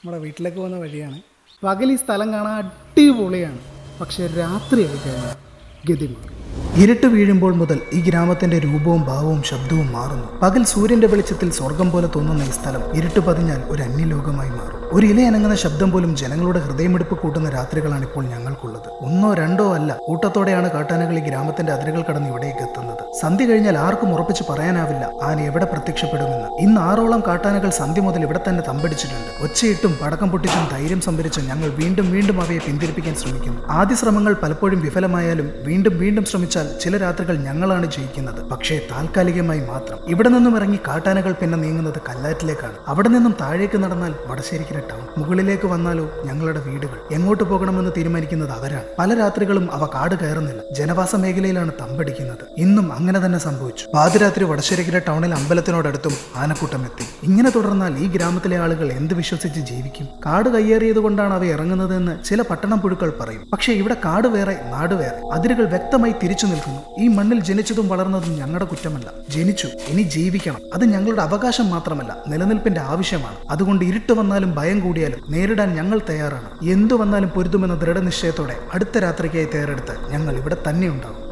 നമ്മുടെ വീട്ടിലേക്ക് പോകുന്ന വഴിയാണ്. പകൽ ഈ സ്ഥലം കാണാൻ അടിപൊളിയാണ്, പക്ഷെ രാത്രി ആയി കഴിഞ്ഞാൽ ഗതി മാറും. ഇരുട്ട് വീഴുമ്പോൾ മുതൽ ഈ ഗ്രാമത്തിന്റെ രൂപവും ഭാവവും ശബ്ദവും മാറുന്നു. പകൽ സൂര്യന്റെ വെളിച്ചത്തിൽ സ്വർഗം പോലെ തോന്നുന്ന ഈ സ്ഥലം ഇരുട്ട് പതിഞ്ഞാൽ ഒരു അന്യലോകമായി മാറും. ഒരു ഇലയനങ്ങുന്ന ശബ്ദം പോലും ജനങ്ങളുടെ ഹൃദയമിടിപ്പ് കൂട്ടുന്ന രാത്രികളാണ് ഇപ്പോൾ ഞങ്ങൾക്കുള്ളത്. ഒന്നോ രണ്ടോ അല്ല, കൂട്ടത്തോടെയാണ് കാട്ടാനകൾ ഈ ഗ്രാമത്തിന്റെ അതിരുകൾ കടന്ന് ഇവിടേക്ക് എത്തുന്നത്. സന്ധ്യ കഴിഞ്ഞാൽ ആർക്കും ഉറപ്പിച്ച് പറയാനാവില്ല ആന എവിടെ പ്രത്യക്ഷപ്പെടുമെന്ന്. ഇന്ന് 6ഓളം കാട്ടാനകൾ സന്ധ്യ മുതൽ ഇവിടെ തന്നെ തമ്പടിച്ചിട്ടുണ്ട്. ഒച്ചയിട്ടും പടക്കം പൊട്ടിച്ചും ധൈര്യം സംഭരിച്ചും ഞങ്ങൾ വീണ്ടും വീണ്ടും അവയെ പിന്തിരിപ്പിക്കാൻ ശ്രമിക്കുന്നു. ആദ്യ ശ്രമങ്ങൾ പലപ്പോഴും വിഫലമായാലും വീണ്ടും വീണ്ടും ശ്രമിച്ചാൽ ചില രാത്രികൾ ഞങ്ങളാണ് ജയിക്കുന്നത്. പക്ഷേ താൽക്കാലികമായി മാത്രം. ഇവിടെ നിന്നും ഇറങ്ങി കാട്ടാനകൾ പിന്നെ നീങ്ങുന്നത് കല്ലാറ്റിലേക്കാണ്. അവിടെ നിന്നും താഴേക്ക് നടന്നാൽ വടശ്ശേരിക്കര ടൗൺ. മുകളിലേക്ക് വന്നാലോ ഞങ്ങളുടെ വീടുകൾ. എങ്ങോട്ട് പോകണമെന്ന് തീരുമാനിക്കുന്നത് അവരാണ്. പല രാത്രികളും അവ കാട് കയറുന്നില്ല, ജനവാസ മേഖലയിലാണ് തമ്പടിക്കുന്നത്. ഇന്നും അങ്ങനെ തന്നെ സംഭവിച്ചു. പാതിരാത്രി വടശ്ശേരിക്കര ടൗണിൽ അമ്പലത്തിനോടടുത്തും ആനക്കൂട്ടം എത്തി. ഇങ്ങനെ തുടർന്നാൽ ഈ ഗ്രാമത്തിലെ ആളുകൾ എന്ത് വിശ്വസിച്ച് ജീവിക്കും? കാട് കയ്യേറിയത് കൊണ്ടാണ് അവ ഇറങ്ങുന്നതെന്ന് ചില പട്ടണം പുഴുക്കൾ പറയും. പക്ഷേ ഇവിടെ കാട് വേറെ, നാട് വേറെ. അതിരുകൾ വ്യക്തമായി തിരിച്ചു നിൽക്കുന്നു. ഈ മണ്ണിൽ ജനിച്ചതും വളർന്നതും ഞങ്ങളുടെ കുറ്റമല്ല. ജനിച്ചു, ഇനി ജീവിക്കണം. അത് ഞങ്ങളുടെ അവകാശം മാത്രമല്ല, നിലനിൽപ്പിന്റെ ആവശ്യമാണ്. അതുകൊണ്ട് ഇരുട്ട് വന്നാലും ഭയം കൂടിയാലും നേരിടാൻ ഞങ്ങൾ തയ്യാറാണ്. എന്തു വന്നാലും പൊരുതുമെന്ന ദൃഢനിശ്ചയത്തോടെ അടുത്ത രാത്രിക്കായി തയ്യാറെടുത്ത് ഞങ്ങൾ ഇവിടെ തന്നെ ഉണ്ടാകും.